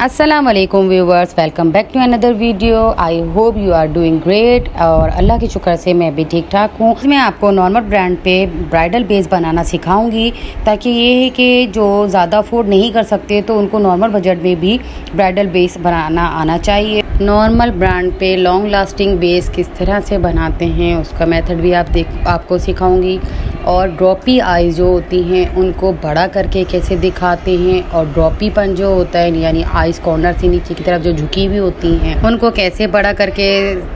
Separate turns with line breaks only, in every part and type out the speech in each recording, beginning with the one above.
अस्सलाम वालेकुम viewers, welcome back to another video. I hope you are doing great और अल्लाह के शुक्र से मैं भी ठीक ठाक हूँ। मैं आपको नॉर्मल ब्रांड पे ब्राइडल बेस बनाना सिखाऊंगी ताकि ये है कि जो ज़्यादा अफोर्ड नहीं कर सकते तो उनको नॉर्मल बजट में भी ब्राइडल बेस बनाना आना चाहिए। नॉर्मल ब्रांड पे लॉन्ग लास्टिंग बेस किस तरह से बनाते हैं उसका मेथड भी आपको सिखाऊंगी, और ड्रॉपी आईज जो होती हैं उनको बड़ा करके कैसे दिखाते हैं, और ड्रॉपीपन जो होता है यानी आईज कॉर्नर से नीचे की तरफ जो झुकी हुई होती हैं उनको कैसे बड़ा करके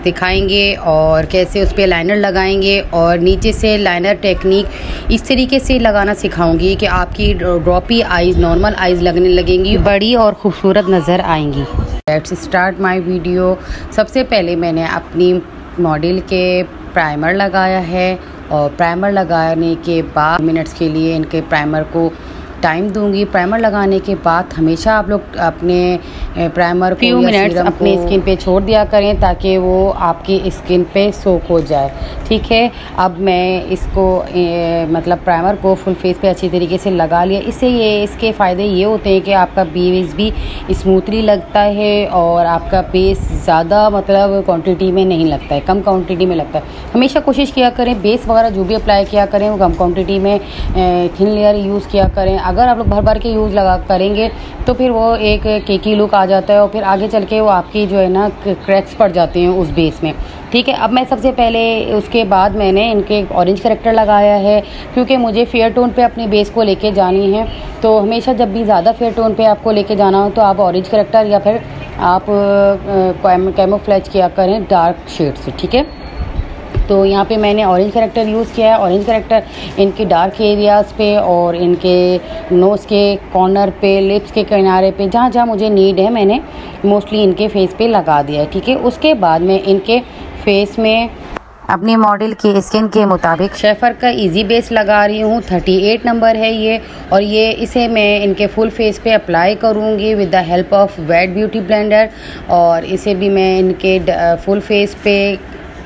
दिखाएंगे, और कैसे उस पर लाइनर लगाएंगे, और नीचे से लाइनर टेक्निक इस तरीके से लगाना सिखाऊंगी कि आपकी ड्रॉपी आईज नॉर्मल आईज लगने लगेंगी, बड़ी और खूबसूरत नज़र आएंगी। Let's start my video. सबसे पहले मैंने अपनी मॉडल के प्राइमर लगाया है, और प्राइमर लगाने के बाद मिनट्स के लिए इनके प्राइमर को टाइम दूंगी। प्राइमर लगाने के बाद हमेशा आप लोग अपने प्राइमर को फ्यू मिनट्स अपनी स्किन पे छोड़ दिया करें ताकि वो आपकी स्किन पे सोक हो जाए। ठीक है, अब मैं इसको मतलब प्राइमर को फुल फेस पे अच्छी तरीके से लगा लिया। इससे इसके फ़ायदे ये होते हैं कि आपका बेस भी स्मूथली लगता है और आपका बेस ज़्यादा मतलब क्वांटिटी में नहीं लगता है, कम क्वांटिटी में लगता है। हमेशा कोशिश किया करें बेस वगैरह जो भी अप्लाई किया करें वो कम क्वांटिटी में थिन लेयर यूज़ किया करें। अगर आप लोग भर भर के यूज़ करेंगे तो फिर वो एक केकी लुक आ जाता है और फिर आगे चल के वो आपकी जो है ना क्रैक्स पड़ जाते हैं उस बेस में। ठीक है, अब मैं सबसे पहले उसके बाद मैंने इनके ऑरेंज करेक्टर लगाया है क्योंकि मुझे फेयर टोन पे अपने बेस को लेके जानी है। तो हमेशा जब भी ज़्यादा फेयर टोन पे आपको लेके जाना हो तो आप ऑरेंज करेक्टर या फिर आप कैमोफ्लेज किया करें डार्क शेड से। ठीक है, तो यहाँ पे मैंने ऑरेंज करेक्टर यूज़ किया है। ऑरेंज करेक्टर इनके डार्क एरियाज़ पे और इनके नोज़ के कॉर्नर पे, लिप्स के किनारे पे, जहाँ जहाँ मुझे नीड है मैंने मोस्टली इनके फेस पे लगा दिया है। ठीक है, उसके बाद मैं इनके फेस में अपनी मॉडल की स्किन के मुताबिक शेफर का इजी बेस लगा रही हूँ। 38 नंबर है ये, और ये इसे मैं इनके फुल फेस पे अप्लाई करूँगी with the help of weight beauty blender, और इसे भी मैं इनके फुल फेस पे,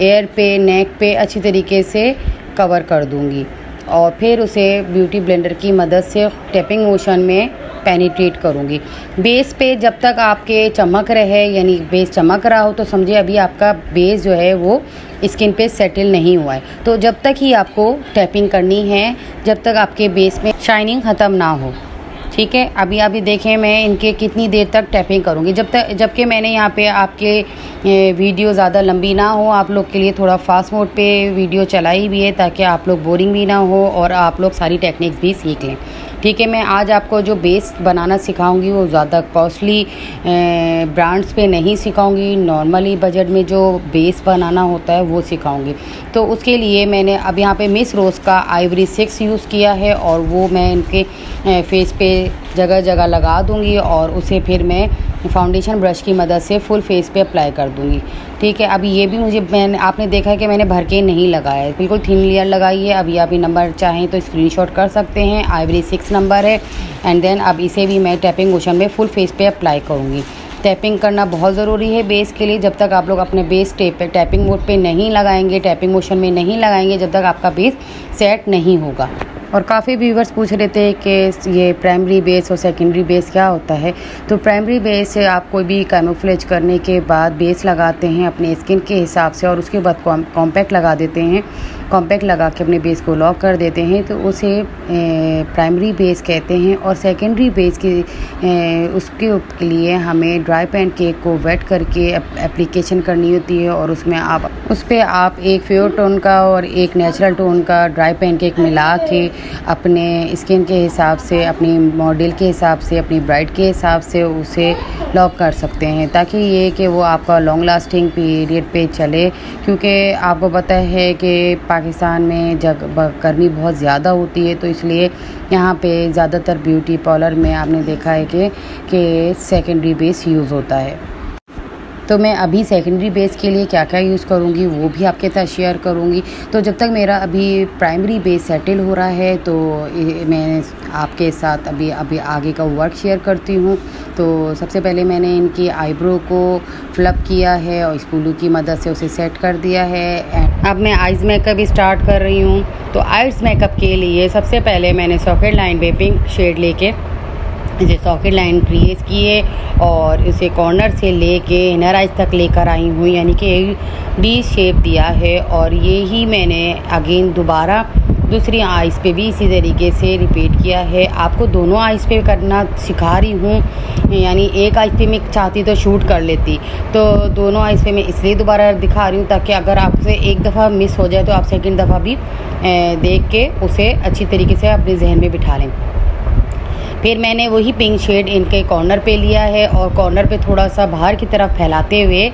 एयर पे, नेक पे अच्छी तरीके से कवर कर दूंगी, और फिर उसे ब्यूटी ब्लेंडर की मदद से टैपिंग मोशन में पेनिट्रेट करूंगी। बेस पे जब तक आपके चमक रहे यानी बेस चमक रहा हो तो समझिए अभी आपका बेस जो है वो स्किन पे सेटल नहीं हुआ है। तो जब तक ही आपको टैपिंग करनी है, जब तक आपके बेस में शाइनिंग ख़त्म ना हो। ठीक है, अभी देखें मैं इनके कितनी देर तक टैपिंग करूँगी, जबकि मैंने यहाँ पे आपके वीडियो ज़्यादा लंबी ना हो, आप लोग के लिए थोड़ा फास्ट मोड पे वीडियो चलाई भी है ताकि आप लोग बोरिंग भी ना हो और आप लोग सारी टेक्निक्स भी सीख लें। ठीक है, मैं आज आपको जो बेस बनाना सिखाऊंगी वो ज़्यादा कॉस्टली ब्रांड्स पे नहीं सिखाऊंगी, नॉर्मली बजट में जो बेस बनाना होता है वो सिखाऊंगी। तो उसके लिए मैंने अब यहाँ पे मिस रोज़ का आइवरी 6 यूज़ किया है, और वो मैं इनके फेस पे जगह जगह लगा दूंगी, और उसे फिर मैं फाउंडेशन ब्रश की मदद से फुल फेस पे अप्लाई कर दूंगी। ठीक है, अभी ये भी आपने देखा है कि मैंने भर के नहीं लगाया है, बिल्कुल थिन लेयर लगाई है। अभी आप ये नंबर चाहें तो स्क्रीनशॉट कर सकते हैं, आइवरी 6 नंबर है। एंड देन अब इसे भी मैं टैपिंग मोशन में फुल फेस पे अप्लाई करूँगी। टैपिंग करना बहुत ज़रूरी है बेस के लिए। जब तक आप लोग अपने बेस टैपिंग मोड पे नहीं लगाएंगे, टैपिंग मोशन में नहीं लगाएंगे, जब तक आपका बेस सेट नहीं होगा। और काफ़ी व्यूवर्स पूछ रहे थे कि ये प्राइमरी बेस और सेकेंडरी बेस क्या होता है। तो प्राइमरी बेस आप कोई भी कैमोफ्लेज करने के बाद बेस लगाते हैं अपने स्किन के हिसाब से, और उसके बाद कॉम्पैक्ट लगा देते हैं। कॉम्पैक्ट लगा के अपने बेस को लॉक कर देते हैं तो उसे प्राइमरी बेस कहते हैं। और सेकेंडरी बेस की उसके लिए हमें ड्राई पैन केक को वेट करके एप्लीकेशन करनी होती है, और उसमें उस पर आप एक फेयर टोन का और एक नेचुरल टोन का ड्राई पैन केक मिला के अपने स्किन के हिसाब से, अपनी मॉडल के हिसाब से, अपनी ब्राइड के हिसाब से उसे लॉक कर सकते हैं, ताकि ये कि वो आपका लॉन्ग लास्टिंग पीरियड पे चले। क्योंकि आपको पता है कि पाकिस्तान में गर्मी बहुत ज़्यादा होती है, तो इसलिए यहाँ पे ज़्यादातर ब्यूटी पार्लर में आपने देखा है कि सेकेंडरी बेस यूज़ होता है। तो मैं अभी सेकेंडरी बेस के लिए क्या क्या यूज़ करूँगी वो भी आपके साथ शेयर करूँगी। तो जब तक मेरा अभी प्राइमरी बेस सेटल हो रहा है तो मैं आपके साथ अभी आगे का वर्क शेयर करती हूँ। तो सबसे पहले मैंने इनकी आईब्रो को फ्लप किया है और स्पूलू की मदद से उसे सेट कर दिया है। अब मैं आइज़ मेकअप स्टार्ट कर रही हूँ। तो आइज़ मेकअप के लिए सबसे पहले मैंने सॉकेट लाइन पे पिंक शेड लेके इसे सॉकेट लाइन क्रिएट किए और इसे कॉर्नर से लेके इनर आइज तक लेकर आई हूँ, यानी कि एक डी शेप दिया है। और ये ही मैंने अगेन दोबारा दूसरी आइज़ पे भी इसी तरीके से रिपीट किया है। आपको दोनों आइज़ पे करना सिखा रही हूँ, यानी एक आइज़ पे मैं चाहती तो शूट कर लेती, तो दोनों आइज़ पे मैं इसलिए दोबारा दिखा रही हूँ ताकि अगर आपसे एक दफ़ा मिस हो जाए तो आप सेकंड दफ़ा भी देख के उसे अच्छी तरीके से अपने जहन में बिठा लें। फिर मैंने वही पिंक शेड इनके कॉर्नर पे लिया है और कॉर्नर पे थोड़ा सा बाहर की तरफ फैलाते हुए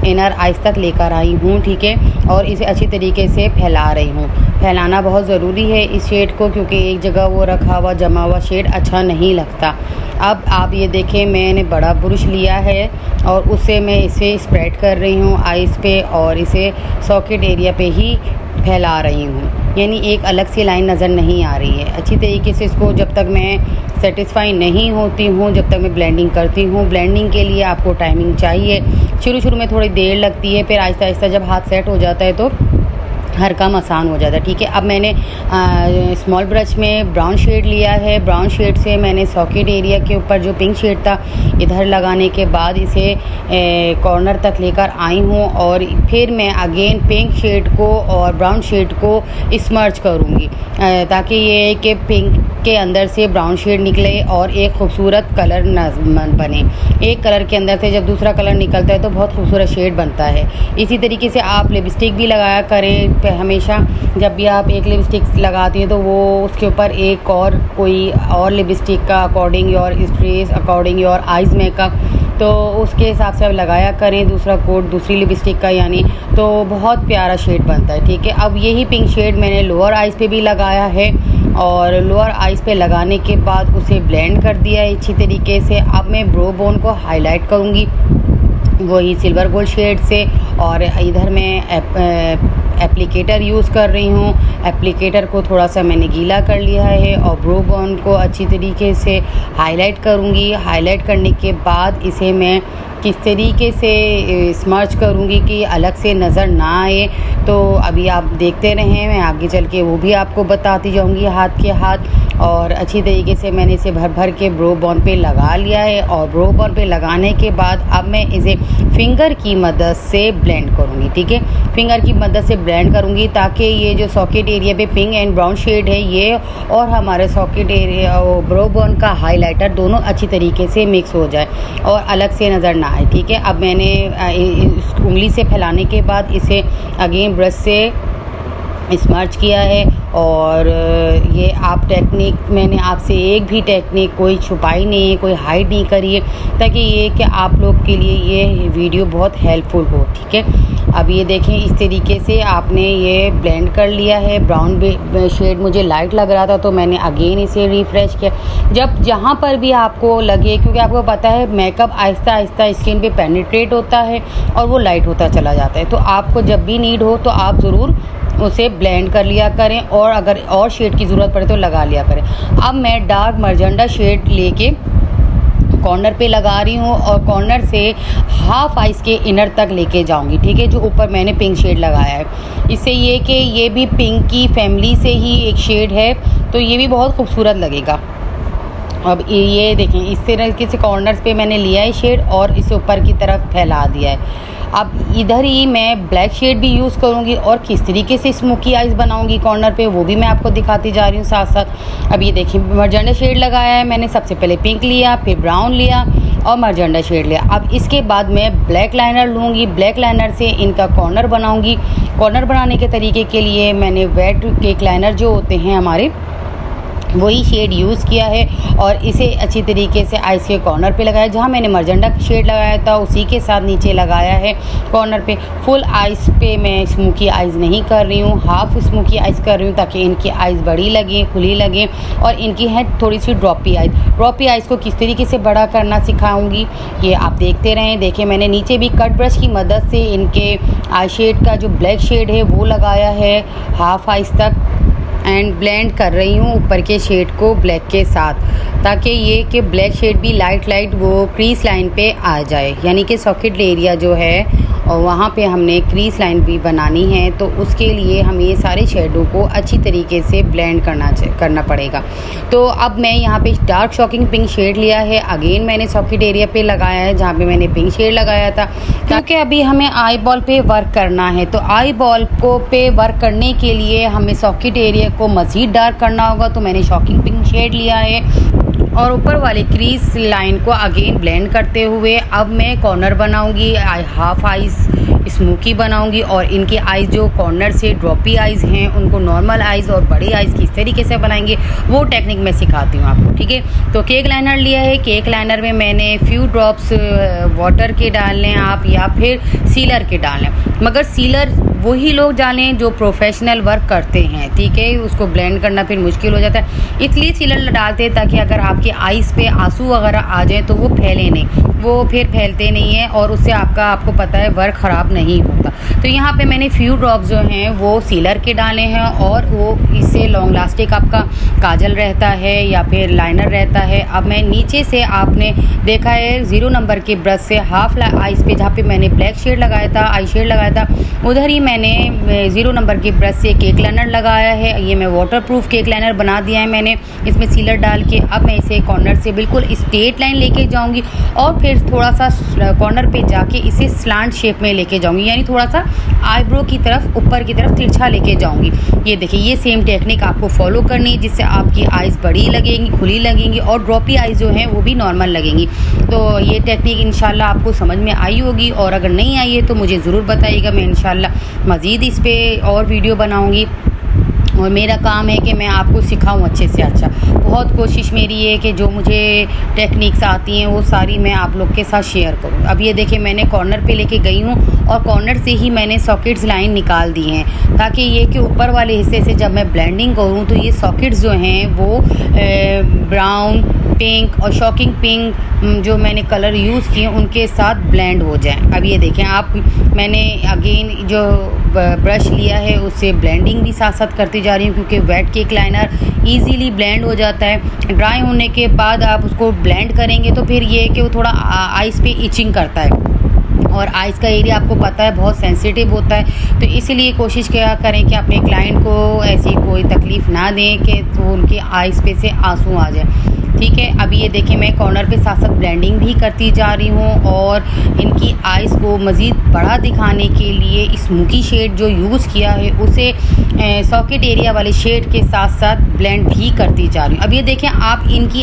इनर आइज तक लेकर आई हूँ, ठीक है। और इसे अच्छी तरीके से फैला रही हूँ। फैलाना बहुत ज़रूरी है इस शेड को, क्योंकि एक जगह वो रखा हुआ जमा हुआ शेड अच्छा नहीं लगता। अब आप ये देखें, मैंने बड़ा ब्रश लिया है और उससे मैं इसे स्प्रेड कर रही हूँ आइज़ पे और इसे सॉकेट एरिया पे ही फैला रही हूँ, यानी एक अलग सी लाइन नज़र नहीं आ रही है। अच्छी तरीके से इसको जब तक मैं सेटिस्फाई नहीं होती हूँ, जब तक मैं ब्लेंडिंग करती हूँ, ब्लेंडिंग के लिए आपको टाइमिंग चाहिए। शुरू में थोड़ी देर लगती है, फिर आहिस्ता आहिस्ता जब हाथ सेट हो जाता है तो हर काम आसान हो जाता है, ठीक है। अब मैंने स्मॉल ब्रश में ब्राउन शेड लिया है। ब्राउन शेड से मैंने सॉकेट एरिया के ऊपर जो पिंक शेड था इधर लगाने के बाद इसे कॉर्नर तक लेकर आई हूँ और फिर मैं अगेन पिंक शेड को और ब्राउन शेड को स्मर्च करूँगी ताकि ये कि पिंक के अंदर से ब्राउन शेड निकले और एक खूबसूरत कलर बने। एक कलर के अंदर से जब दूसरा कलर निकलता है तो बहुत खूबसूरत शेड बनता है। इसी तरीके से आप लिपस्टिक भी लगाया करें। हमेशा जब भी आप एक लिपस्टिक लगाती हैं तो वो उसके ऊपर एक और कोई और लिपस्टिक का according your stress, according your eyes makeup, तो उसके हिसाब से आप लगाया करें दूसरा कोट दूसरी लिपस्टिक का, यानी तो बहुत प्यारा शेड बनता है, ठीक है। अब यही पिंक शेड मैंने लोअर आइज़ पे भी लगाया है और लोअर आइज़ पे लगाने के बाद उसे ब्लेंड कर दिया है अच्छी तरीके से। अब मैं ब्रो बोन को हाईलाइट करूँगी वही सिल्वर गोल्ड शेड से और इधर मैं एप्लीकेटर यूज़ कर रही हूँ। एप्लीकेटर को थोड़ा सा मैंने गीला कर लिया है और ब्रो बोन को अच्छी तरीके से हाईलाइट करूँगी। हाईलाइट करने के बाद इसे मैं किस तरीके से स्मर्च करूँगी कि अलग से नज़र ना आए, तो अभी आप देखते रहें, मैं आगे चल के वो भी आपको बताती जाऊँगी हाथ के हाथ। और अच्छी तरीके से मैंने इसे भर भर के ब्रो बोन पे लगा लिया है और ब्रो बोन पे लगाने के बाद अब मैं इसे फिंगर की मदद से ब्लेंड करूँगी, ठीक है। फिंगर की मदद से ब्लेंड करूँगी ताकि ये जो सॉकेट एरिया पे पिंक एंड ब्राउन शेड है ये और हमारे सॉकेट एरिया ब्रो बोन का हाइलाइटर दोनों अच्छी तरीके से मिक्स हो जाए और अलग से नज़र ना आए, ठीक है। अब मैंने उंगली से फैलाने के बाद इसे अगेन ब्रश से स्मर्च किया है और ये आप टेक्निक मैंने आपसे एक भी टेक्निक कोई छुपाई नहीं है, कोई हाइड नहीं करी है, ताकि ये कि आप लोग के लिए ये वीडियो बहुत हेल्पफुल हो, ठीक है। अब ये देखें इस तरीके से आपने ये ब्लेंड कर लिया है। ब्राउन शेड मुझे लाइट लग रहा था तो मैंने अगेन इसे रिफ्रेश किया। जब जहाँ पर भी आपको लगे, क्योंकि आपको पता है मेकअप आहिस्ता आहिस्ता स्किन पे पेनिट्रेट होता है और वो लाइट होता चला जाता है, तो आपको जब भी नीड हो तो आप ज़रूर उसे ब्लेंड कर लिया करें और अगर और शेड की ज़रूरत पड़े तो लगा लिया करें। अब मैं डार्क मर्जेंडा शेड लेके कॉर्नर पे लगा रही हूँ और कॉर्नर से हाफ आइज़ के इनर तक लेके जाऊँगी, ठीक है, जो ऊपर मैंने पिंक शेड लगाया है। इससे ये कि ये भी पिंक की फैमिली से ही एक शेड है तो ये भी बहुत खूबसूरत लगेगा। अब ये देखें इस तरीके से कॉर्नर्स पे मैंने लिया है शेड और इसे ऊपर की तरफ फैला दिया है। अब इधर ही मैं ब्लैक शेड भी यूज़ करूँगी और किस तरीके से स्मोकी आइज़ बनाऊँगी कॉर्नर पे वो भी मैं आपको दिखाती जा रही हूँ साथ साथ। अब ये देखिए मर्जेंडा शेड लगाया है मैंने, सबसे पहले पिंक लिया, फिर ब्राउन लिया और मर्जेंडा शेड लिया। अब इसके बाद मैं ब्लैक लाइनर लूँगी, ब्लैक लाइनर से इनका कॉर्नर बनाऊँगी। कॉर्नर बनाने के तरीके के लिए मैंने वेट केक लाइनर जो होते हैं हमारे वही शेड यूज़ किया है और इसे अच्छी तरीके से आइज़ के कॉर्नर पे लगाया। जहाँ मैंने मर्जेंडा शेड लगाया था उसी के साथ नीचे लगाया है कॉर्नर पे। फुल आइज़ पे मैं स्मोकी आइज़ नहीं कर रही हूँ, हाफ स्मोकी आइज़ कर रही हूँ ताकि इनकी आइज़ बड़ी लगे, खुली लगे और इनकी है थोड़ी सी ड्रॉपी आइज़। ड्रॉपी आइज़ को किस तरीके से बड़ा करना सिखाऊँगी ये आप देखते रहें। देखिए मैंने नीचे भी कट ब्रश की मदद से इनके आई शेड का जो ब्लैक शेड है वो लगाया है हाफ आइज़ तक एंड ब्लेंड कर रही हूँ ऊपर के शेड को ब्लैक के साथ, ताकि ये कि ब्लैक शेड भी लाइट वो क्रीज लाइन पे आ जाए, यानी कि सॉकेट एरिया जो है और वहाँ पे हमने क्रीज लाइन भी बनानी है, तो उसके लिए हमें सारे शेडों को अच्छी तरीके से ब्लेंड करना पड़ेगा। तो अब मैं यहाँ पे डार्क शॉकिंग पिंक शेड लिया है, अगेन मैंने सॉकेट एरिया पे लगाया है जहाँ पे मैंने पिंक शेड लगाया था, क्योंकि अभी हमें आई बॉल पे वर्क करना है। तो आई बॉल को पे वर्क करने के लिए हमें सॉकेट एरिया को मज़ीद डार्क करना होगा, तो मैंने शॉकिंग पिंक शेड लिया है और ऊपर वाले क्रीज लाइन को अगेन ब्लेंड करते हुए अब मैं कॉर्नर बनाऊंगी, हाफ आइज स्मोकी बनाऊंगी और इनकी आइज़ जो कॉर्नर से ड्रॉपी आइज़ हैं उनको नॉर्मल आइज़ और बड़ी आइज़ किस तरीके से बनाएंगे वो टेक्निक मैं सिखाती हूँ आपको, ठीक है। तो केक लाइनर लिया है, केक लाइनर में मैंने फ्यू ड्रॉप्स वाटर के डाल लें आप या फिर सीलर के डाल लें, मगर सीलर वही लोग डालें जो प्रोफेशनल वर्क करते हैं, ठीक है। उसको ब्लेंड करना फिर मुश्किल हो जाता है, इसलिए सीलर डालते हैं ताकि अगर आपकी आइज़ पे आंसू वगैरह आ जाए तो वो फैले नहीं, वो फिर फैलते नहीं हैं और उससे आपको पता है वर्क ख़राब नहीं होता। तो यहाँ पे मैंने फ्यू ड्रॉप्स जो हैं वो सीलर के डाले हैं और वो इससे लॉन्ग लास्टिक आपका काजल रहता है या फिर लाइनर रहता है। अब मैं नीचे से आपने देखा है 0 नंबर के ब्रश से हाफ आइज़ पे जहाँ पे मैंने ब्लैक शेड लगाया था, आई शेड लगाया था, उधर ही मैंने 0 नंबर के ब्रश से केक लाइनर लगाया है। ये मैं वाटरप्रूफ केक लाइनर बना दिया है मैंने इसमें सीलर डाल के। अब मैं इसे कॉर्नर से बिल्कुल स्ट्रेट लाइन लेके जाऊंगी और फिर थोड़ा सा कॉर्नर पे जाके इसे स्लांट शेप में लेके जाऊंगी, यानी थोड़ा सा आईब्रो की तरफ ऊपर की तरफ तिरछा लेके जाऊंगी। ये देखिए, ये सेम टेक्निक आपको फॉलो करनी है जिससे आपकी आइज़ बड़ी लगेंगी, खुली लगेंगी और ड्रॉपी आइज़ जो हैं वो भी नॉर्मल लगेंगी। तो ये टेक्निक इंशाल्लाह आपको समझ में आई होगी और अगर नहीं आई है तो मुझे ज़रूर बताइएगा, मैं इंशाल्लाह मज़ीद इस पर और वीडियो बनाऊँगी। और मेरा काम है कि मैं आपको सिखाऊं अच्छे से अच्छा। बहुत कोशिश मेरी है कि जो मुझे टेक्निक्स आती हैं वो सारी मैं आप लोग के साथ शेयर करूं। अब ये देखिए, मैंने कॉर्नर पे लेके गई हूं और कॉर्नर से ही मैंने सॉकेट्स लाइन निकाल दी हैं, ताकि ये कि ऊपर वाले हिस्से से जब मैं ब्लेंडिंग करूं तो ये सॉकेट्स जो हैं वो ब्राउन, पिंक और शॉकिंग पिंक जो मैंने कलर यूज़ किए उनके साथ ब्लेंड हो जाएं। अब ये देखें आप, मैंने अगेन जो ब्रश लिया है उससे ब्लेंडिंग भी साथ साथ करती जा रही हूँ, क्योंकि wet cake liner easily blend हो जाता है। ड्राई होने के बाद आप उसको ब्लेंड करेंगे तो फिर ये है कि वो थोड़ा आइस पे इचिंग करता है और आइज़ का एरिया आपको पता है बहुत सेंसिटिव होता है। तो इसीलिए कोशिश क्या करें कि अपने क्लाइंट को ऐसी कोई तकलीफ़ ना दें कि तो उनकी आइज़ पे से आंसू आ जाए, ठीक है। अभी ये देखिए, मैं कॉर्नर पे साथ साथ ब्लेंडिंग भी करती जा रही हूँ और इनकी आइज़ को मज़ीद बड़ा दिखाने के लिए स्मोकी शेड जो यूज़ किया है उसे सॉकेट एरिया वाले शेड के साथ साथ ब्लेंड भी करती जा रही हूँ। अब ये देखें आप, इनकी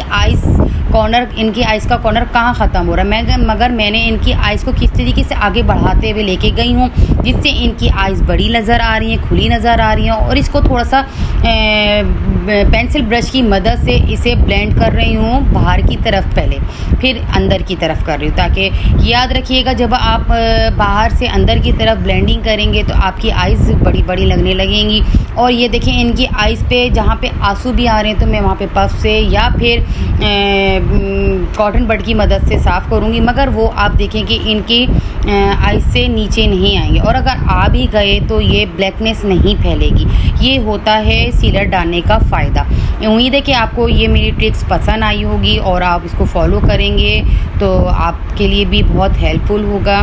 आइज़ का कॉर्नर कहाँ ख़त्म हो रहा है, मगर मैंने इनकी आइज़ को किस तरीके से आगे बढ़ाते हुए लेके गई हूँ जिससे इनकी आइज़ बड़ी नज़र आ रही हैं, खुली नज़र आ रही हैं। और इसको थोड़ा सा पेंसिल ब्रश की मदद से इसे ब्लेंड कर रही हूँ बाहर की तरफ पहले, फिर अंदर की तरफ कर रही हूँ, ताकि याद रखिएगा जब आप बाहर से अंदर की तरफ ब्लेंडिंग करेंगे तो आपकी आइज़ बड़ी बड़ी लगने लगेंगी। और ये देखें, इनकी आइज़ पे जहाँ पे आंसू भी आ रहे हैं तो मैं वहाँ पे पफ से या फिर कॉटन बड की मदद से साफ़ करूँगी, मगर वो आप देखें कि इनकी आइज़ से नीचे नहीं आएंगे और अगर आ भी गए तो ये ब्लैकनेस नहीं फैलेगी। ये होता है सीलर डालने का फ़ायदा। उम्मीद है कि आपको ये मेरी ट्रिक्स पसंद आई होगी और आप इसको फॉलो करेंगे तो आपके लिए भी बहुत हेल्पफुल होगा।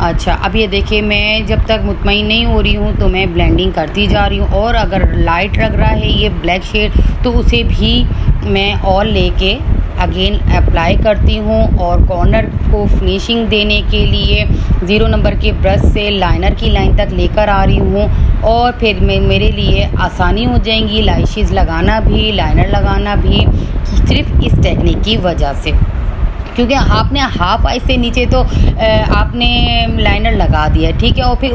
अच्छा, अब ये देखिए, मैं जब तक मुतमईन नहीं हो रही हूँ तो मैं ब्लेंडिंग करती जा रही हूँ और अगर लाइट लग रहा है ये ब्लैक शेड तो उसे भी मैं और लेके अगेन अप्लाई करती हूँ और कॉर्नर को फिनिशिंग देने के लिए 0 नंबर के ब्रश से लाइनर की लाइन तक लेकर आ रही हूँ और फिर मेरे लिए आसानी हो जाएंगी लैशेज़ लगाना भी, लाइनर लगाना भी, सिर्फ इस टेक्निक की वजह से। क्योंकि आपने हाफ आई से नीचे तो आपने लाइनर लगा दिया, ठीक है, और फिर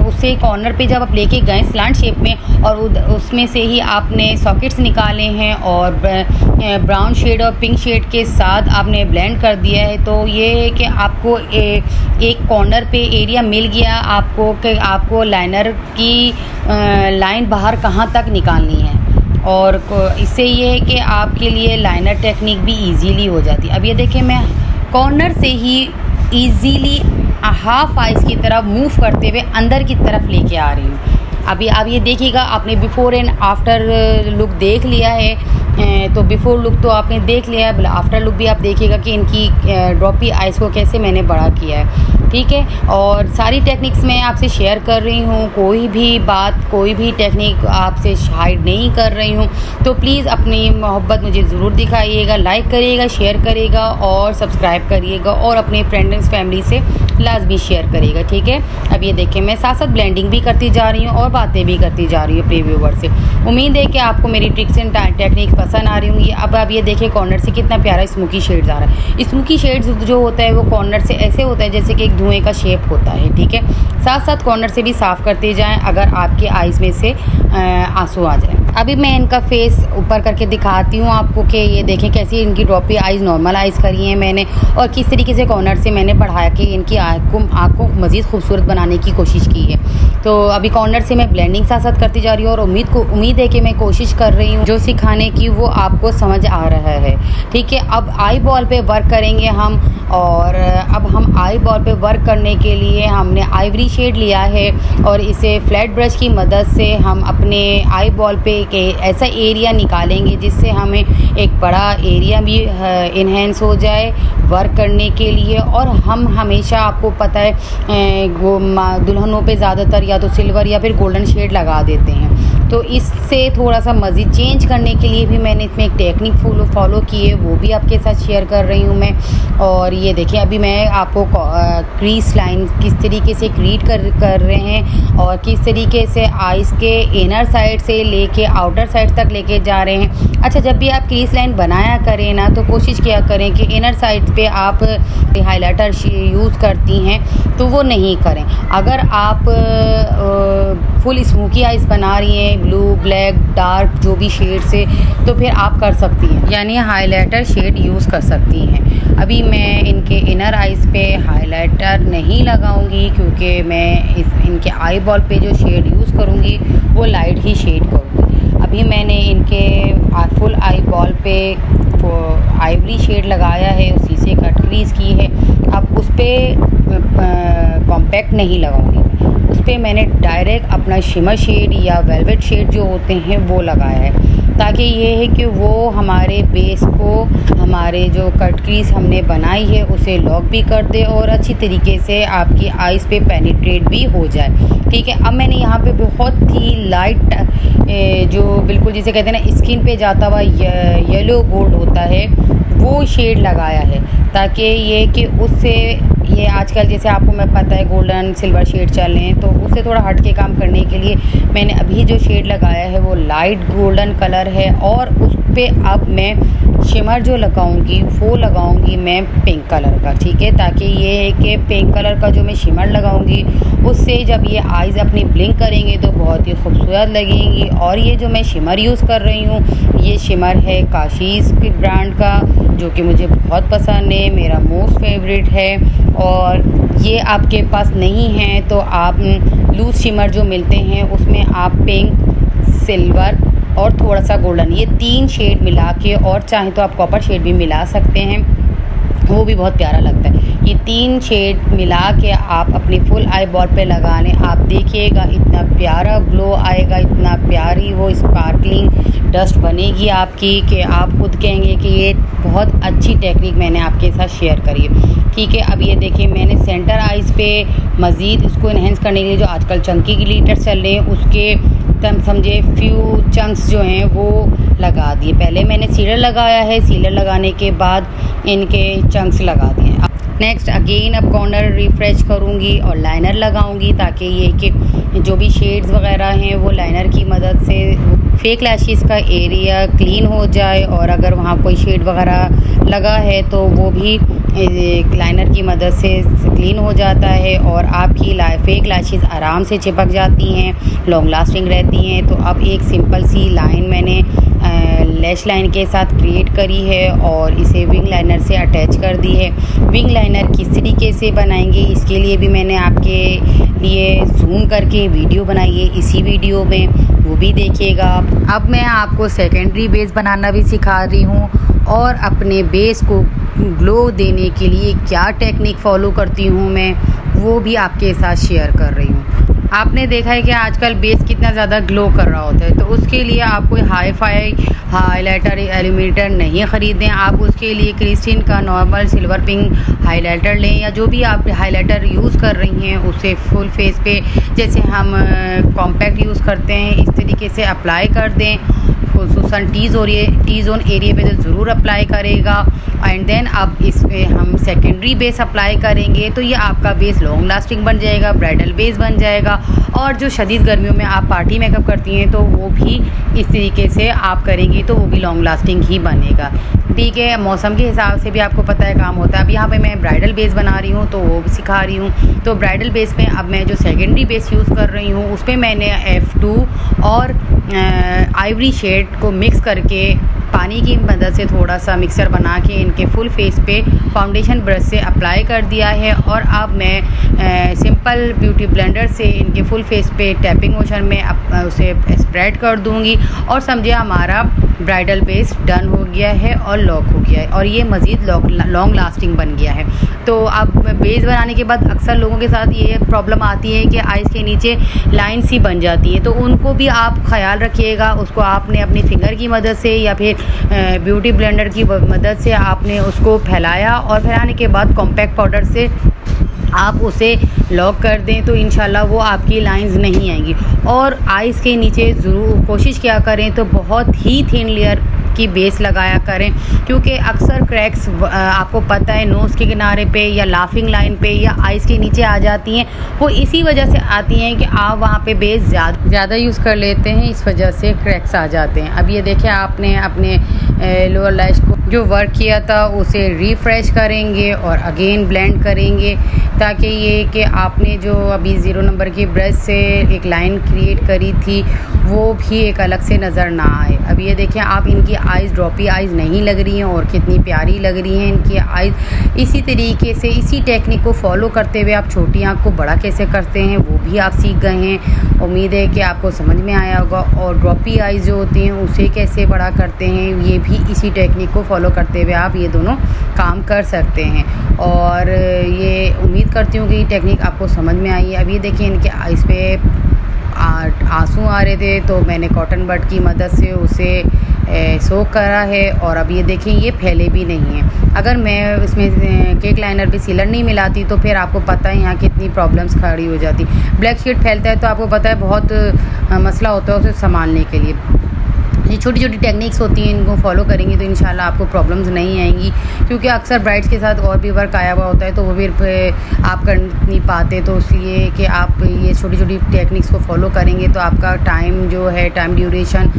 उससे कॉर्नर पे जब आप लेके गए स्लांट शेप में और उसमें से ही आपने सॉकेट्स निकाले हैं और ब्राउन शेड और पिंक शेड के साथ आपने ब्लेंड कर दिया है, तो ये है कि आपको एक कॉर्नर पे एरिया मिल गया आपको कि आपको लाइनर की लाइन बाहर कहाँ तक निकालनी है। और इससे ये है कि आपके लिए लाइनर टेक्निक भी इजीली हो जाती है। अब ये देखें, मैं कॉर्नर से ही इजीली हाफ आइज़ की तरफ मूव करते हुए अंदर की तरफ लेके आ रही हूँ। अभी आप ये देखिएगा, आपने बिफोर एंड आफ्टर लुक देख लिया है। तो बिफोर लुक तो आपने देख लिया है, आफ्टर लुक भी आप देखिएगा कि इनकी ड्रॉपी आइज़ को कैसे मैंने बड़ा किया है। ठीक है, और सारी टेक्निक्स मैं आपसे शेयर कर रही हूँ, कोई भी बात कोई भी टेक्निक आपसे हाइड नहीं कर रही हूँ। तो प्लीज़ अपनी मोहब्बत मुझे ज़रूर दिखाइएगा, लाइक करिएगा, शेयर करिएगा और सब्सक्राइब करिएगा और अपने फ्रेंड्स फैमिली से लाजमी शेयर करिएगा। ठीक है, अब ये देखें मैं साथ साथ ब्लेंडिंग भी करती जा रही हूँ और बातें भी करती जा रही हूँ प्ले व्यूवर से। उम्मीद है कि आपको मेरी ट्रिक्स एंड टेक्निक पसंद आ रही होंगी। अब आप ये देखें कॉर्नर से कितना प्यारा स्मोकी शेड्स आ रहा है। स्मोकी शेड्स जो होता है वो कॉर्नर से ऐसे होता है जैसे कि एक धुएं का शेप होता है। ठीक है, साथ साथ कॉर्नर से भी साफ़ करते जाएं अगर आपके आइज़ में से आंसू आ जाए। अभी मैं इनका फेस ऊपर करके दिखाती हूँ आपको कि ये देखें कैसी इनकी ड्रॉपी आइज़ नॉर्मल आइज़ करी हैं मैंने, और किस तरीके से कॉर्नर से मैंने बढ़ाया कि इनकी आँख को मज़ीद खूबसूरत बनाने की कोशिश की है। तो अभी कॉर्नर से मैं ब्लेंडिंग साथ साथ करती जा रही हूँ और उम्मीद है कि मैं कोशिश कर रही हूँ जो सिखाने की वो आपको समझ आ रहा है। ठीक है, अब आई बॉल पे वर्क करेंगे हम, और अब हम आई बॉल पे वर्क करने के लिए हमने आइवरी शेड लिया है और इसे फ्लैट ब्रश की मदद से हम अपने आई बॉल पे एक ऐसा एरिया निकालेंगे जिससे हमें एक बड़ा एरिया भी इन्हेंस हो जाए वर्क करने के लिए। और हम हमेशा आपको पता है दुल्हनों पे ज़्यादातर या तो सिल्वर या फिर गोल्डन शेड लगा देते हैं, तो इससे थोड़ा सा मज़ीद चेंज करने के लिए भी मैंने इसमें एक टेक्निक फॉलो की है, वो भी आपके साथ शेयर कर रही हूँ मैं। और ये देखिए अभी मैं आपको क्रीज लाइन किस तरीके से क्रिएट कर रहे हैं और किस तरीके से आइज़ के इनर साइड से लेके आउटर साइड तक लेके जा रहे हैं। अच्छा, जब भी आप क्रीज लाइन बनाया करें ना तो कोशिश किया करें कि इनर साइड पे आप हाइलाइटर यूज़ करती हैं तो वो नहीं करें। अगर आप फुल स्मोकी आइज़ बना रही हैं ब्लू ब्लैक डार्क जो भी शेड से, तो फिर आप कर सकती हैं, यानी हाइलाइटर शेड यूज़ कर सकती हैं। अभी मैं इनके इनर आइज़ पे हाइलाइटर नहीं लगाऊंगी क्योंकि मैं इनके आई बॉल पे जो शेड यूज़ करूंगी वो लाइट ही शेड करूंगी। अभी मैंने इनके फुल आई बॉल पे आइवरी शेड लगाया है, उसी से कट क्रीज की है। अब उस पर कॉम्पैक्ट नहीं लगाऊंगी, उस पर मैंने डायरेक्ट अपना शिमर शेड या वेलवेट शेड जो होते हैं वो लगाया है, ताकि ये है कि वो हमारे बेस को हमारे जो कट क्रीज हमने बनाई है उसे लॉक भी कर दे और अच्छी तरीके से आपकी आइज़ पे पेनिट्रेट भी हो जाए। ठीक है, अब मैंने यहाँ पे बहुत ही लाइट जो बिल्कुल जिसे कहते हैं ना स्किन पे जाता हुआ येलो गोल्ड होता है वो शेड लगाया है, ताकि ये कि उससे ये आजकल जैसे आपको मैं पता है गोल्डन सिल्वर शेड चल रहे हैं, तो उससे थोड़ा हट के काम करने के लिए मैंने अभी जो शेड लगाया है वो लाइट गोल्डन कलर है। और उस पर अब मैं शिमर जो लगाऊंगी वो लगाऊंगी मैं पिंक कलर का। ठीक है, ताकि ये है कि पिंक कलर का जो मैं शिमर लगाऊंगी उससे जब ये आइज़ अपनी ब्लिंक करेंगे तो बहुत ही खूबसूरत लगेंगी। और ये जो मैं शिमर यूज़ कर रही हूँ ये शिमर है काशीज़ की ब्रांड का, जो कि मुझे बहुत पसंद है, मेरा मोस्ट फेवरेट है। और ये आपके पास नहीं है तो आप लूज़ शिमर जो मिलते हैं उसमें आप पिंक सिल्वर और थोड़ा सा गोल्डन ये 3 शेड मिला के, और चाहे तो आप कॉपर शेड भी मिला सकते हैं, वो भी बहुत प्यारा लगता है। ये 3 शेड मिला के आप अपनी फुल आई बॉल पे लगा लें, आप देखिएगा इतना प्यारा ग्लो आएगा, इतना प्यारी वो स्पार्कलिंग डस्ट बनेगी आपकी कि आप खुद कहेंगे कि ये बहुत अच्छी टेक्निक मैंने आपके साथ शेयर करी है। ठीक है, अब ये देखिए मैंने सेंटर आइज़ पे मज़ीद उसको इन्हेंस करने के लिए जो आजकल चंकी ग्लिटर चल रहे हैं उसके समझे फ्यू चंक्स जो हैं वो लगा दिए। पहले मैंने सीलर लगाया है, सीलर लगाने के बाद इनके चंक्स लगा दिए। नेक्स्ट अगेन अब कॉर्नर रिफ्रेश करूँगी और लाइनर लगाऊँगी, ताकि ये कि जो भी शेड्स वगैरह हैं वो लाइनर की मदद से फेक लैशेस का एरिया क्लीन हो जाए, और अगर वहाँ कोई शेड वगैरह लगा है तो वो भी लाइनर की मदद से क्लीन हो जाता है और आपकी फेक लैशेस आराम से चिपक जाती हैं, लॉन्ग लास्टिंग रहती हैं। तो अब एक सिंपल सी लाइन मैंने लैश लाइन के साथ क्रिएट करी है और इसे विंग लाइनर से अटैच कर दी है। विंग लाइनर किस तरीके से बनाएंगे इसके लिए भी मैंने आपके लिए जूम करके वीडियो बनाई है, इसी वीडियो में वो भी देखिएगा। अब मैं आपको सेकेंडरी बेस बनाना भी सिखा रही हूँ और अपने बेस को ग्लो देने के लिए क्या टेक्निक फॉलो करती हूँ मैं वो भी आपके साथ शेयर कर रही हूँ। आपने देखा है कि आजकल बेस कितना ज़्यादा ग्लो कर रहा होता है, तो उसके लिए आप कोई हाई फाई हाइलाइटर एल्यूमिनेटर नहीं ख़रीदें। आप उसके लिए क्रिस्टीन का नॉर्मल सिल्वर पिंक हाइलाइटर लें, या जो भी आप हाइलाइटर यूज़ कर रही हैं उसे फुल फेस पे जैसे हम कॉम्पैक्ट यूज़ करते हैं इस तरीके से अप्लाई कर दें। खुसूसन टी जोन एरिया पे तो ज़रूर अप्लाई करेगा। एंड देन अब इस पे हम सेकेंडरी बेस अप्लाई करेंगे, तो ये आपका बेस लॉन्ग लास्टिंग बन जाएगा, ब्राइडल बेस बन जाएगा। और जो शदीद गर्मियों में आप पार्टी मेकअप करती हैं तो वो भी इस तरीके से आप करेंगी तो वो भी लॉन्ग लास्टिंग ही बनेगा। ठीक है, मौसम के हिसाब से भी आपको पता है काम होता है। अब यहाँ पे मैं ब्राइडल बेस बना रही हूँ तो वो भी सिखा रही हूँ। तो ब्राइडल बेस में अब मैं जो सेकेंडरी बेस यूज़ कर रही हूँ उस पर मैंने F2 और आइवरी शेड को मिक्स करके पानी की मदद से थोड़ा सा मिक्सर बना के इनके फुल फेस पे फाउंडेशन ब्रश से अप्लाई कर दिया है। और अब मैं सिंपल ब्यूटी ब्लेंडर से इनके फुल फेस पे टैपिंग मोशन में उसे स्प्रेड कर दूंगी और समझिए हमारा ब्राइडल बेस डन हो गया है और लॉक हो गया है और ये मज़ीद लॉन्ग लास्टिंग बन गया है। तो अब बेस बनाने के बाद अक्सर लोगों के साथ ये प्रॉब्लम आती है कि आइज़ के नीचे लाइन सी बन जाती है, तो उनको भी आप ख्याल रखिएगा। उसको आपने अपनी फिंगर की मदद से या फिर ब्यूटी ब्लेंडर की मदद से आपने उसको फैलाया और फैलाने के बाद कॉम्पैक्ट पाउडर से आप उसे लॉक कर दें तो इंशाल्लाह वो आपकी लाइंस नहीं आएंगी। और आइज़ के नीचे ज़रूर कोशिश किया करें तो बहुत ही थिन लेयर की बेस लगाया करें, क्योंकि अक्सर क्रैक्स आपको पता है नोज़ के किनारे पे या लाफिंग लाइन पे या आइज़ के नीचे आ जाती हैं। वो इसी वजह से आती हैं कि आप वहाँ पे बेस ज़्यादा यूज़ कर लेते हैं, इस वजह से क्रैक्स आ जाते हैं। अब ये देखें, आपने अपने लोअर लैश को जो वर्क किया था उसे रिफ्रेश करेंगे और अगेन ब्लेंड करेंगे ताकि ये कि आपने जो अभी 0 नंबर की ब्रश से एक लाइन क्रिएट करी थी वो भी एक अलग से नज़र ना आए। अब ये देखें, आप इनकी आइज़ ड्रॉपी आइज़ नहीं लग रही हैं और कितनी प्यारी लग रही हैं इनकी आइज़। इसी तरीके से इसी टेक्निक को फॉलो करते हुए आप छोटी आँख को बड़ा कैसे करते हैं वो भी आप सीख गए हैं। उम्मीद है कि आपको समझ में आया होगा। और ड्रॉपी आइज़ जो होती हैं उसे कैसे बड़ा करते हैं ये भी इसी टेक्निक को फॉलो करते हुए आप ये दोनों काम कर सकते हैं। और ये उम्मीद करती हूँ कि ये टेक्निक आपको समझ में आई है। अब ये देखिए, इनके आइज़ पे आंसू आ रहे थे तो मैंने कॉटन बड की मदद से उसे सोक करा है और अब ये देखें ये फैले भी नहीं हैं। अगर मैं इसमें केक लाइनर पे सीलर नहीं मिलाती तो फिर आपको पता है यहाँ कितनी प्रॉब्लम्स खड़ी हो जाती। ब्लैक शेड फैलता है तो आपको पता है बहुत मसला होता है उसे संभालने के लिए। ये छोटी छोटी टेक्निक्स होती हैं, इनको फॉलो करेंगे तो इंशाल्लाह आपको प्रॉब्लम्स नहीं आएंगी, क्योंकि अक्सर ब्राइड्स के साथ और भी वर्क आया हुआ होता है तो वो फिर आप कर नहीं पाते। तो इसलिए कि आप ये छोटी छोटी टेक्निक्स को फॉलो करेंगे तो आपका टाइम जो है टाइम ड्यूरेशन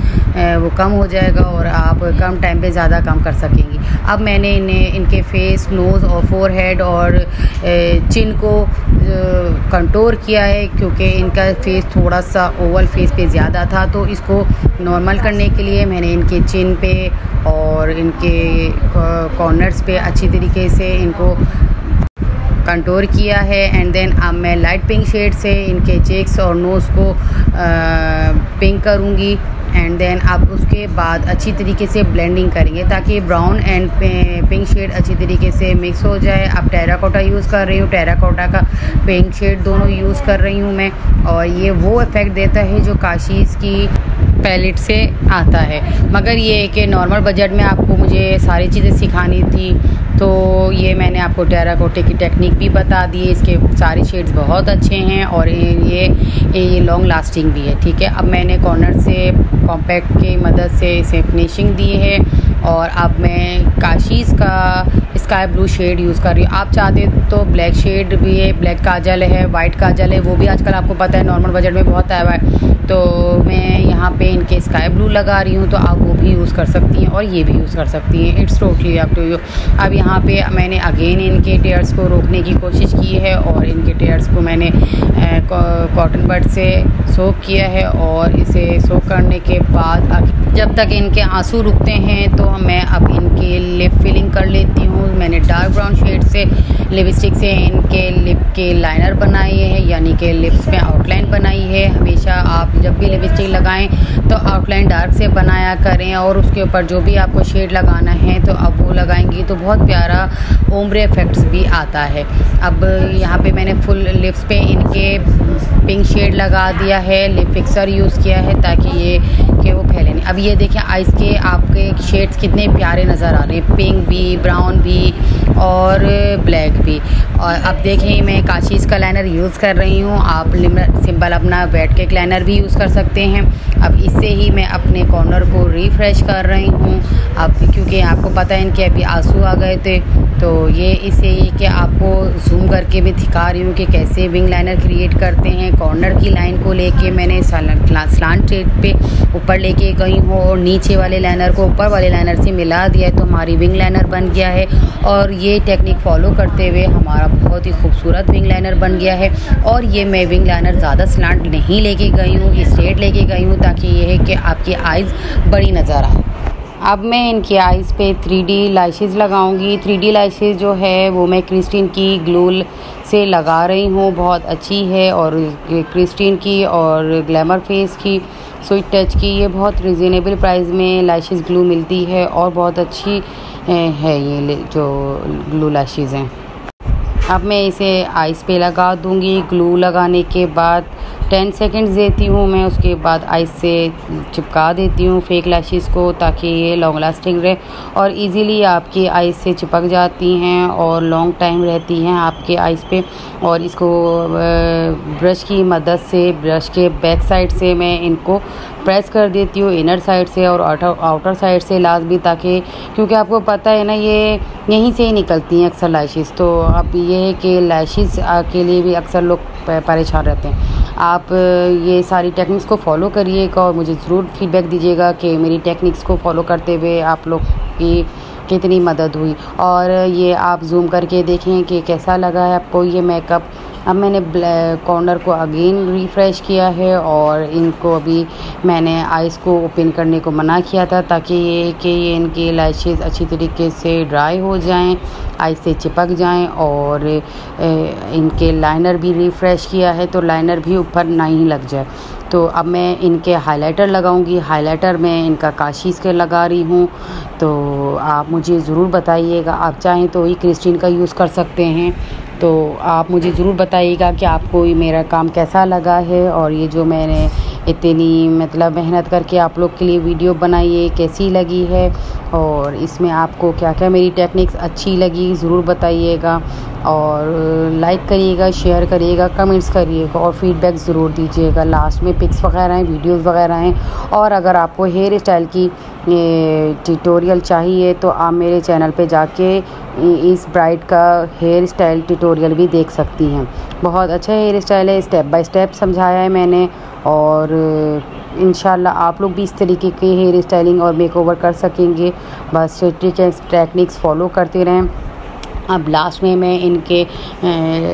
वो कम हो जाएगा और आप कम टाइम पे ज़्यादा काम कर सकेंगी। अब मैंने इनके फेस, नोज़ और फोरहेड और चिन को कंटूर किया है, क्योंकि इनका फेस थोड़ा सा ओवल फेस पे ज़्यादा था तो इसको नॉर्मल करने के लिए मैंने इनके चिन पे और इनके कॉर्नर्स पे अच्छी तरीके से इनको कंटूर किया है। एंड देन अब मैं लाइट पिंक शेड से इनके चेक्स और नोज़ को पिंक करूँगी। एंड देन अब उसके बाद अच्छी तरीके से ब्लेंडिंग करेंगे ताकि ब्राउन एंड पिंक शेड अच्छी तरीके से मिक्स हो जाए। अब टेराकोटा यूज़ कर रही हूँ, टेराकोटा का पिंक शेड दोनों यूज़ कर रही हूँ मैं, और ये वो इफ़ेक्ट देता है जो काशीज़ की पैलेट से आता है। मगर ये है कि नॉर्मल बजट में आपको मुझे सारी चीज़ें सिखानी थी तो ये मैंने आपको टेराकोटे की टेक्निक भी बता दी है। इसके सारे शेड्स बहुत अच्छे हैं और ये लॉन्ग लास्टिंग भी है। ठीक है, अब मैंने कॉर्नर से कॉम्पैक्ट की मदद से इसे फिनिशिंग दी है और अब मैं काशीज़ का स्काई ब्लू शेड यूज़ कर रही हूँ। आप चाहते तो ब्लैक शेड भी है, ब्लैक काजल है, वाइट काजल है, वो भी आजकल आपको पता है नॉर्मल बजट में बहुत आया हुआ है। तो मैं यहाँ पे इनके स्काई ब्लू लगा रही हूँ, तो आप वो भी यूज़ कर सकती हैं और ये भी यूज़ कर सकती हैं। It's totally up to you. अब यहाँ पे मैंने अगेन इनके टेयर्स को रोकने की कोशिश की है और इनके टेयर्स को मैंने कॉटन बड से सोक किया है और इसे सोक करने के बाद जब तक इनके आंसू रुकते हैं तो मैं अब इनके लिप फिलिंग कर लेती हूँ। मैंने डार्क ब्राउन शेड से लिपस्टिक से इनके लिप के लाइनर बनाए हैं, यानी कि लिप्स में आउटलाइन बनाई है। हमेशा आप जब भी लिपस्टिक लगाएं तो आउटलाइन डार्क से बनाया करें और उसके ऊपर जो भी आपको शेड लगाना है तो अब वो लगाएंगी तो बहुत प्यारा ओम्ब्रे इफेक्ट्स भी आता है। अब यहाँ पे मैंने फुल लिप्स पे इनके पिंक शेड लगा दिया है, लिप फिक्सर यूज़ किया है ताकि ये कि वो फैले नहीं। अब ये देखें आइज़ के आपके शेड्स कितने प्यारे नज़र आ रहे हैं, पिंक भी, ब्राउन भी और ब्लैक भी। और अब देखें मैं काशीज़ का लाइनर यूज़ कर रही हूँ, आप सिंपल अपना वेट केक लाइनर भी यूज़ कर सकते हैं। अब इससे ही मैं अपने कॉर्नर को रिफ़्रेश कर रही हूँ। अब क्योंकि आपको पता है इनके अभी आंसू आ गए थे, तो ये इससे ये कि आपको जूम करके मैं दिखा रही हूँ कि कैसे विंग लाइनर क्रिएट करते हैं। कॉर्नर की लाइन को लेके मैंने स्लांट शेड पे ऊपर लेके गई हूँ और नीचे वाले लाइनर को ऊपर वाले लाइनर से मिला दिया है, तो हमारी विंग लाइनर बन गया है। और ये टेक्निक फॉलो करते हुए हमारा बहुत ही खूबसूरत विंग लाइनर बन गया है। और ये मैं विंग लाइनर ज़्यादा स्लांट नहीं लेके गई हूँ, स्ट्रेट लेके गई हूँ ताकि ये है कि आपकी आइज़ बड़ी नज़र आए। अब मैं इनकी आइज़ पे 3D लैशेज़ लगाऊंगी। 3D लैशेज़ जो है वो मैं क्रिस्टीन की ग्लू से लगा रही हूँ, बहुत अच्छी है। और क्रिस्टीन की और ग्लैमर फेस की, स्वीट टच की, ये बहुत रिजनेबल प्राइस में लैशेज़ ग्लू मिलती है और बहुत अच्छी है ये जो ग्लू लैशेज़ हैं। अब मैं इसे आइज़ पे लगा दूंगी। ग्लू लगाने के बाद 10 सेकंड्स देती हूँ मैं, उसके बाद आइज़ से चिपका देती हूँ फेक लैशेज़ को ताकि ये लॉन्ग लास्टिंग रहे और इजीली आपकी आइज़ से चिपक जाती हैं और लॉन्ग टाइम रहती हैं आपके आइज़ पे। और इसको ब्रश की मदद से, ब्रश के बैक साइड से मैं इनको प्रेस कर देती हूँ, इनर साइड से और आउटर साइड से लाजमी, ताकि क्योंकि आपको पता है ना ये यहीं से ही निकलती हैं अक्सर लैशेज़। तो अब ये है कि लैशेज़ के लिए भी अक्सर लोग परेशान रहते हैं। आप ये सारी टेक्निक्स को फॉलो करिएगा और मुझे ज़रूर फीडबैक दीजिएगा कि मेरी टेक्निक्स को फॉलो करते हुए आप लोग की कितनी मदद हुई। और ये आप जूम करके देखें कि कैसा लगा है आपको ये मेकअप। अब मैंने कॉर्नर को अगेन रिफ़्रेश किया है और इनको अभी मैंने आइज़ को ओपन करने को मना किया था ताकि ये इनकी लैशेज़ अच्छी तरीके से ड्राई हो जाएं, आइज़ से चिपक जाएं। और इनके लाइनर भी रिफ़्रेश किया है तो लाइनर भी ऊपर नहीं लग जाए। तो अब मैं इनके हाइलाइटर लगाऊंगी। हाइलाइटर मैं इनका काशीज़ के लगा रही हूँ, तो आप मुझे ज़रूर बताइएगा। आप चाहें तो ही क्रिस्टीन का यूज़ कर सकते हैं, तो आप मुझे ज़रूर बताइएगा कि आपको ये मेरा काम कैसा लगा है और ये जो मैंने इतनी मतलब मेहनत करके आप लोग के लिए वीडियो बनाई है कैसी लगी है और इसमें आपको क्या क्या मेरी टेक्निक्स अच्छी लगी ज़रूर बताइएगा। और लाइक करिएगा, शेयर करिएगा, कमेंट्स करिएगा और फीडबैक ज़रूर दीजिएगा। लास्ट में पिक्स वगैरह हैं, वीडियोस वगैरह हैं। और अगर आपको हेयर स्टाइल की ट्यूटोरियल चाहिए तो आप मेरे चैनल पे जाके इस ब्राइड का हेयर स्टाइल ट्यूटोरियल भी देख सकती हैं। बहुत अच्छा हेयर स्टाइल है, स्टेप बाय स्टेप समझाया है मैंने। और इंशाल्लाह आप लोग भी इस तरीके के हेयर स्टाइलिंग और मेकओवर कर सकेंगे, बस टेक्निक्स फॉलो करते रहें। अब लास्ट में मैं इनके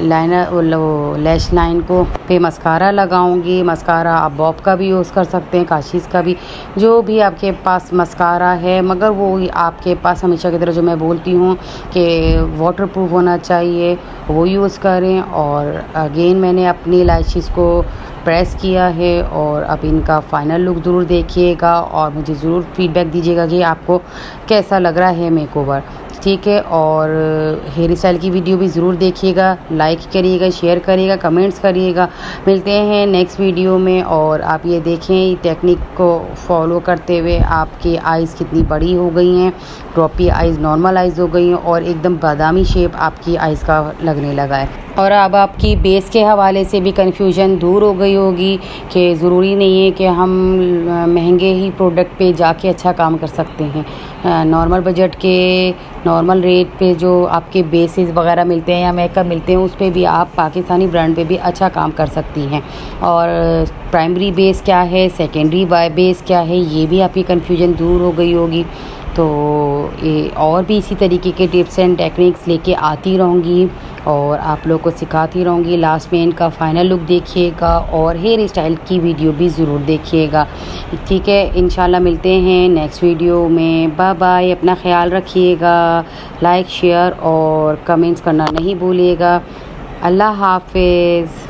लाइनर लैश लाइन को पे मस्कारा लगाऊंगी। मस्कारा आप बॉब का भी यूज़ कर सकते हैं, काशीज़ का भी, जो भी आपके पास मस्कारा है, मगर वो आपके पास हमेशा की तरह जो मैं बोलती हूँ कि वाटरप्रूफ होना चाहिए, वो यूज़ करें। और अगेन मैंने अपनी लैशेज़ को प्रेस किया है और अब इनका फ़ाइनल लुक ज़रूर देखिएगा और मुझे ज़रूर फीडबैक दीजिएगा कि आपको कैसा लग रहा है मेकओवर, ठीक है। और हेयर स्टाइल की वीडियो भी ज़रूर देखिएगा, लाइक करिएगा, शेयर करिएगा, कमेंट्स करिएगा। मिलते हैं नेक्स्ट वीडियो में। और आप ये देखें टेक्निक को फॉलो करते हुए आपकी आइज़ कितनी बड़ी हो गई हैं, ड्रॉपी आइज़ नॉर्मल आइज़ हो गई हैं और एकदम बादामी शेप आपकी आइज़ का लगने लगा है। और अब आपकी बेस के हवाले से भी कन्फ्यूजन दूर हो गई होगी कि ज़रूरी नहीं है कि हम महंगे ही प्रोडक्ट पे जाके अच्छा काम कर सकते हैं। नॉर्मल बजट के नॉर्मल रेट पे जो आपके बेसेस वगैरह मिलते हैं या मेकअप मिलते हैं उस पे भी आप पाकिस्तानी ब्रांड पे भी अच्छा काम कर सकती हैं। और प्राइमरी बेस क्या है, सेकेंडरी बेस क्या है, ये भी आपकी कन्फ्यूजन दूर हो गई होगी। तो ये और भी इसी तरीके के टिप्स एंड टेक्निक्स लेके आती रहूँगी और आप लोग को सिखाती रहूँगी। लास्ट में इनका फ़ाइनल लुक देखिएगा और हेयर स्टाइल की वीडियो भी ज़रूर देखिएगा, ठीक है। इंशाल्लाह मिलते हैं नेक्स्ट वीडियो में। बाय बाय, अपना ख्याल रखिएगा, लाइक शेयर और कमेंट्स करना नहीं भूलिएगा। अल्लाह हाफिज़।